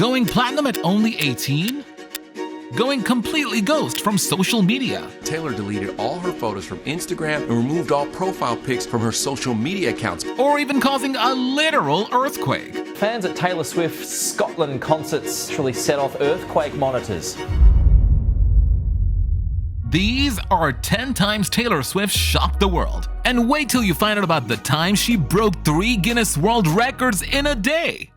Going platinum at only 18? Going completely ghost from social media? Taylor deleted all her photos from Instagram and removed all profile pics from her social media accounts. Or even causing a literal earthquake? Fans at Taylor Swift's Scotland concerts actually set off earthquake monitors. These are 10 times Taylor Swift shocked the world. And wait till you find out about the time she broke 3 Guinness World Records in a day.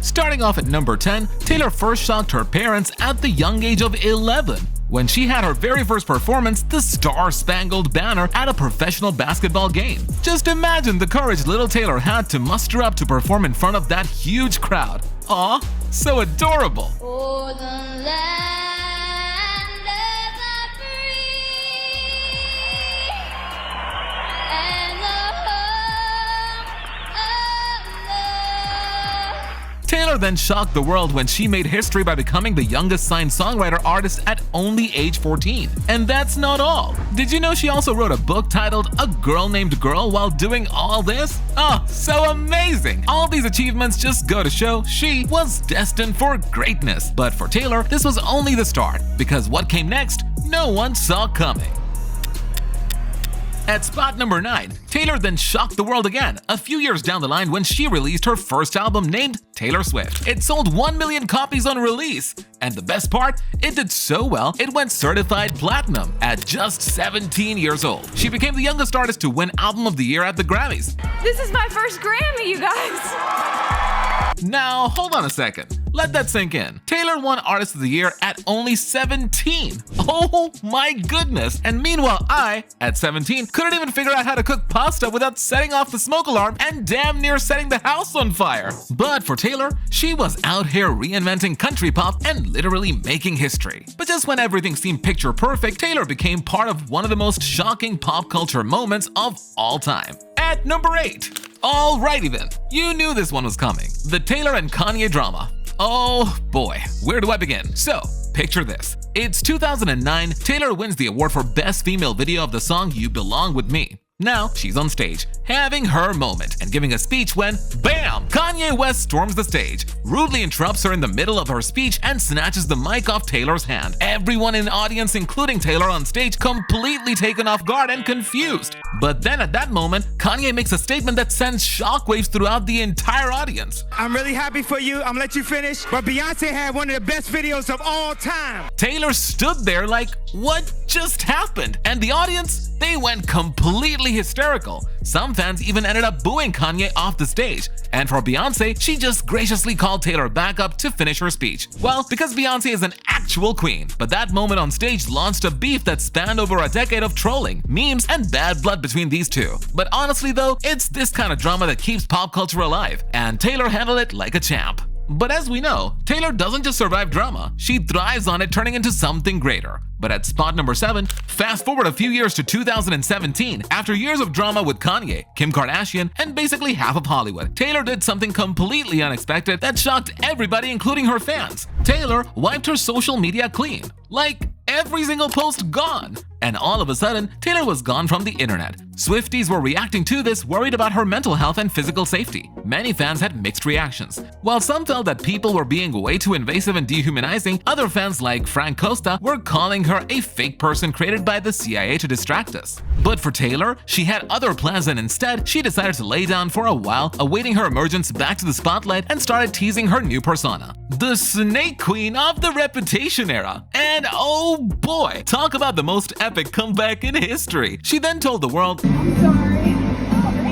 Starting off at number 10, Taylor first shocked her parents at the young age of 11 when she had her very first performance, the Star-Spangled Banner, at a professional basketball game. Just imagine the courage little Taylor had to muster up to perform in front of that huge crowd. Aw, so adorable. Oh, the land of the free and the home of love. Taylor then shocked the world when she made history by becoming the youngest signed songwriter artist at only age 14. And that's not all. Did you know she also wrote a book titled A Girl Named Girl while doing all this? Oh, so amazing! All these achievements just go to show she was destined for greatness. But for Taylor, this was only the start, because what came next, no one saw coming. At spot number 9, Taylor then shocked the world again a few years down the line when she released her first album named Taylor Swift. It sold 1 million copies on release, and the best part, it did so well it went certified platinum at just 17 years old. She became the youngest artist to win Album of the Year at the Grammys. This is my first Grammy, you guys! Now, hold on a second. Let that sink in. Taylor won Artist of the Year at only 17. Oh my goodness! And meanwhile, I, at 17, couldn't even figure out how to cook pasta without setting off the smoke alarm and damn near setting the house on fire. But for Taylor, she was out here reinventing country pop and literally making history. But just when everything seemed picture perfect, Taylor became part of one of the most shocking pop culture moments of all time. At number 8. Alrighty then, you knew this one was coming. The Taylor and Kanye drama. Oh boy, where do I begin? So, picture this. It's 2009, Taylor wins the award for Best Female Video of the song You Belong With Me. Now, she's on stage, having her moment, and giving a speech when, BAM! Kanye West storms the stage, rudely interrupts her in the middle of her speech, and snatches the mic off Taylor's hand. Everyone in the audience, including Taylor on stage, completely taken off guard and confused. But then at that moment, Kanye makes a statement that sends shockwaves throughout the entire audience. I'm really happy for you. I'm gonna let you finish. But Beyonce had one of the best videos of all time. Taylor stood there like, what just happened? And the audience, they went completely hysterical. Some fans even ended up booing Kanye off the stage. And for Beyonce, she just graciously called Taylor back up to finish her speech. Well, because Beyonce is an actual queen. But that moment on stage launched a beef that spanned over a decade of trolling, memes, and bad blood between these two. But honestly though, it's this kind of drama that keeps pop culture alive. And Taylor handled it like a champ. But as we know, Taylor doesn't just survive drama, she thrives on it, turning into something greater. But at spot number 7, fast forward a few years to 2017, after years of drama with Kanye, Kim Kardashian, and basically half of Hollywood, Taylor did something completely unexpected that shocked everybody, including her fans. Taylor wiped her social media clean. Like, every single post gone. And all of a sudden, Taylor was gone from the internet. Swifties were reacting to this, worried about her mental health and physical safety. Many fans had mixed reactions. While some felt that people were being way too invasive and dehumanizing, other fans like Frank Costa were calling her a fake person created by the CIA to distract us. But for Taylor, she had other plans, and instead, she decided to lay down for a while, awaiting her emergence back to the spotlight, and started teasing her new persona, the Snake Queen of the Reputation era. And oh boy, talk about the most epic comeback in history. She then told the world, I'm sorry.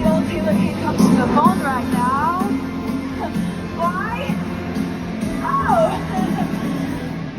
The old Taylor can't come to the phone right now. Why? Oh!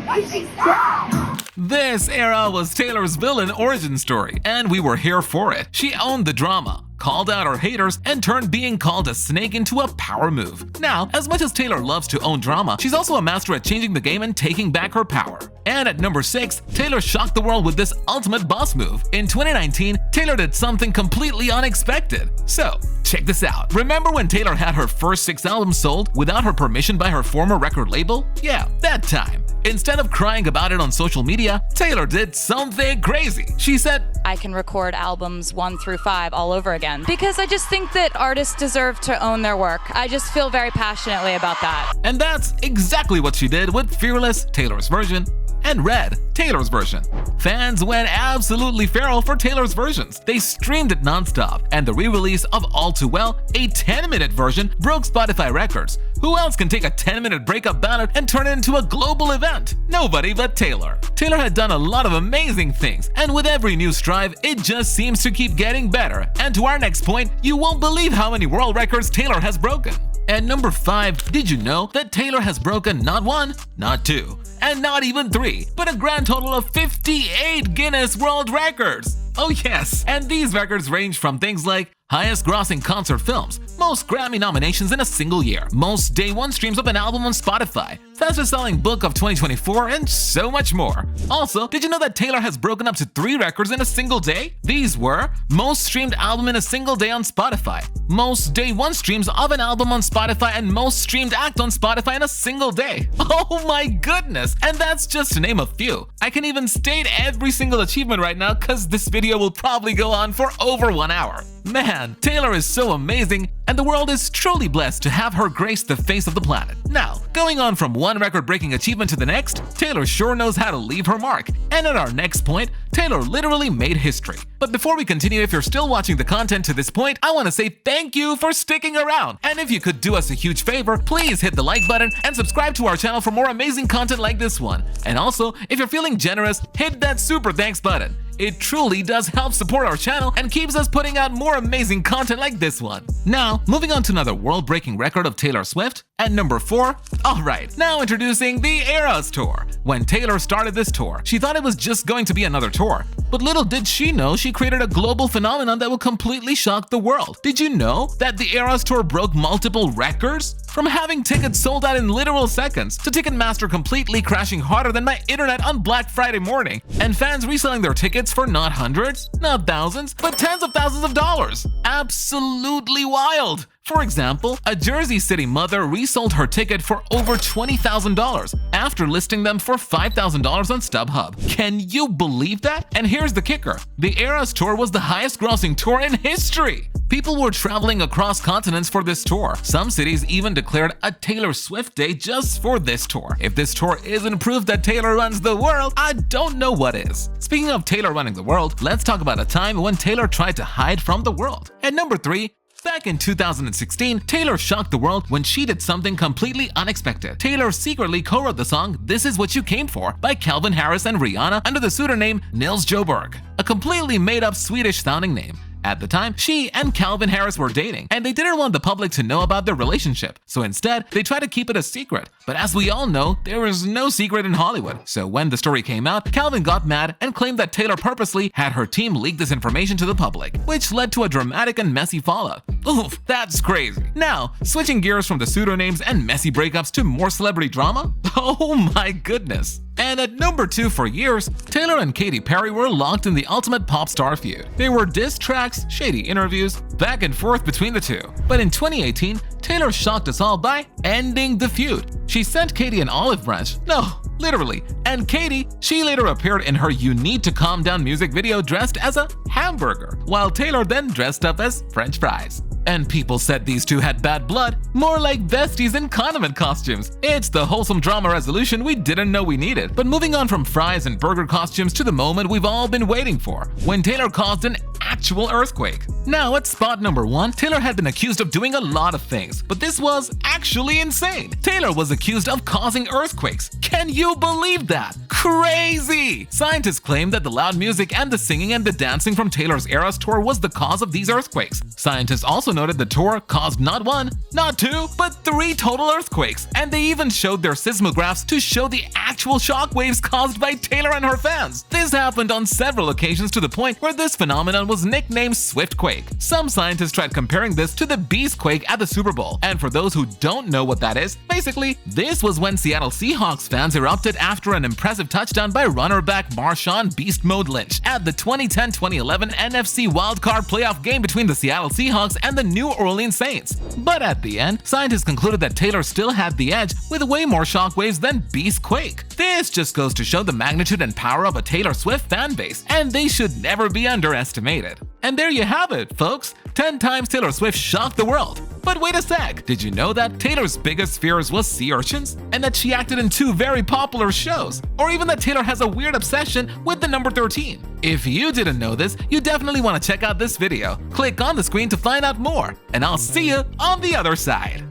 Why she's dead! this era was Taylor's villain origin story, and we were here for it. She owned the drama, called out her haters, and turned being called a snake into a power move. Now, as much as Taylor loves to own drama, she's also a master at changing the game and taking back her power. And at number 6, Taylor shocked the world with this ultimate boss move. In 2019, Taylor did something completely unexpected. So, check this out. Remember when Taylor had her first 6 albums sold without her permission by her former record label? Yeah, that time. Instead of crying about it on social media, Taylor did something crazy. She said, I can record albums 1 through 5 all over again because I just think that artists deserve to own their work. I just feel very passionately about that. and that's exactly what she did with Fearless, Taylor's version, and Red, Taylor's version. Fans went absolutely feral for Taylor's versions. They streamed it nonstop, and the re-release of All Too Well, a 10-minute version, broke Spotify records. Who else can take a 10-minute breakup ballad and turn it into a global event? Nobody but Taylor. Taylor had done a lot of amazing things, and with every new strive, it just seems to keep getting better. And to our next point, you won't believe how many world records Taylor has broken. At number 5, did you know that Taylor has broken not 1, not 2, and not even 3, but a grand total of 58 Guinness World Records? Oh yes, and these records range from things like highest grossing concert films, most Grammy nominations in a single year, most day one streams of an album on Spotify, fastest selling book of 2024, and so much more. Also, did you know that Taylor has broken up to 3 records in a single day? These were most streamed album in a single day on Spotify, most day one streams of an album on Spotify, and most streamed act on Spotify in a single day. Oh my goodness! And that's just to name a few. I can even state every single achievement right now because this video will probably go on for over 1 hour. Man, Taylor is so amazing, and the world is truly blessed to have her grace the face of the planet. Now, going on from one record-breaking achievement to the next, Taylor sure knows how to leave her mark. And at our next point, Taylor literally made history. But before we continue, if you're still watching the content to this point, I want to say thank you for sticking around. And if you could do us a huge favor, please hit the like button and subscribe to our channel for more amazing content like this one. And also, if you're feeling generous, hit that super thanks button. It truly does help support our channel and keeps us putting out more amazing content like this one. Now, moving on to another world-breaking record of Taylor Swift. At number 4, alright, now introducing the Eras Tour. When Taylor started this tour, she thought it was just going to be another tour. But little did she know she created a global phenomenon that will completely shock the world. Did you know that the Eras Tour broke multiple records? From having tickets sold out in literal seconds, to Ticketmaster completely crashing harder than my internet on Black Friday morning, and fans reselling their tickets for not hundreds, not thousands, but tens of thousands of dollars. Absolutely wild! For example, a Jersey City mother resold her ticket for over $20,000 after listing them for $5,000 on StubHub. Can you believe that? And here's the kicker. The Eras Tour was the highest grossing tour in history. People were traveling across continents for this tour. Some cities even declared a Taylor Swift Day just for this tour. If this tour isn't proof that Taylor runs the world, I don't know what is. Speaking of Taylor running the world, let's talk about a time when Taylor tried to hide from the world. At number 3, back in 2016, Taylor shocked the world when she did something completely unexpected. Taylor secretly co-wrote the song This Is What You Came For by Calvin Harris and Rihanna under the pseudonym Nils Joberg, a completely made-up Swedish-sounding name. At the time, she and Calvin Harris were dating, and they didn't want the public to know about their relationship, so instead, they tried to keep it a secret. But as we all know, there is no secret in Hollywood, so when the story came out, Calvin got mad and claimed that Taylor purposely had her team leak this information to the public, which led to a dramatic and messy fallout. Oof, that's crazy. Now, switching gears from the pseudonames and messy breakups to more celebrity drama? Oh my goodness. And at number 2 for years, Taylor and Katy Perry were locked in the ultimate pop star feud. There were diss tracks, shady interviews, back and forth between the two. But in 2018, Taylor shocked us all by ending the feud. She sent Katy an olive branch. No, literally. And Katy, she later appeared in her You Need to Calm Down music video dressed as a hamburger, while Taylor then dressed up as French fries. And people said these two had bad blood, more like besties in condiment costumes. It's the wholesome drama resolution we didn't know we needed. But moving on from fries and burger costumes to the moment we've all been waiting for, when Taylor caused an actual earthquake. Now at spot number 1, Taylor had been accused of doing a lot of things, but this was actually insane. Taylor was accused of causing earthquakes. Can you believe that? Crazy! Scientists claim that the loud music and the singing and the dancing from Taylor's Eras Tour was the cause of these earthquakes. Scientists also noted the tour caused not 1, not 2, but 3 total earthquakes, and they even showed their seismographs to show the actual shock waves caused by Taylor and her fans. This happened on several occasions to the point where this phenomenon was nicknamed Swiftquake. Some scientists tried comparing this to the Beastquake at the Super Bowl, and for those who don't know what that is, basically, this was when Seattle Seahawks fans erupted after an impressive touchdown by runner-back Marshawn Beast Mode Lynch at the 2010-2011 NFC wildcard playoff game between the Seattle Seahawks and the New Orleans Saints. But at the end, scientists concluded that Taylor still had the edge with way more shockwaves than Beastquake. This just goes to show the magnitude and power of a Taylor Swift fan base, and they should never be underestimated. And there you have it, folks. 10 times Taylor Swift shocked the world. But wait a sec, did you know that Taylor's biggest fears was sea urchins? And that she acted in 2 very popular shows? Or even that Taylor has a weird obsession with the number 13? If you didn't know this, you definitely want to check out this video. Click on the screen to find out more, and I'll see you on the other side.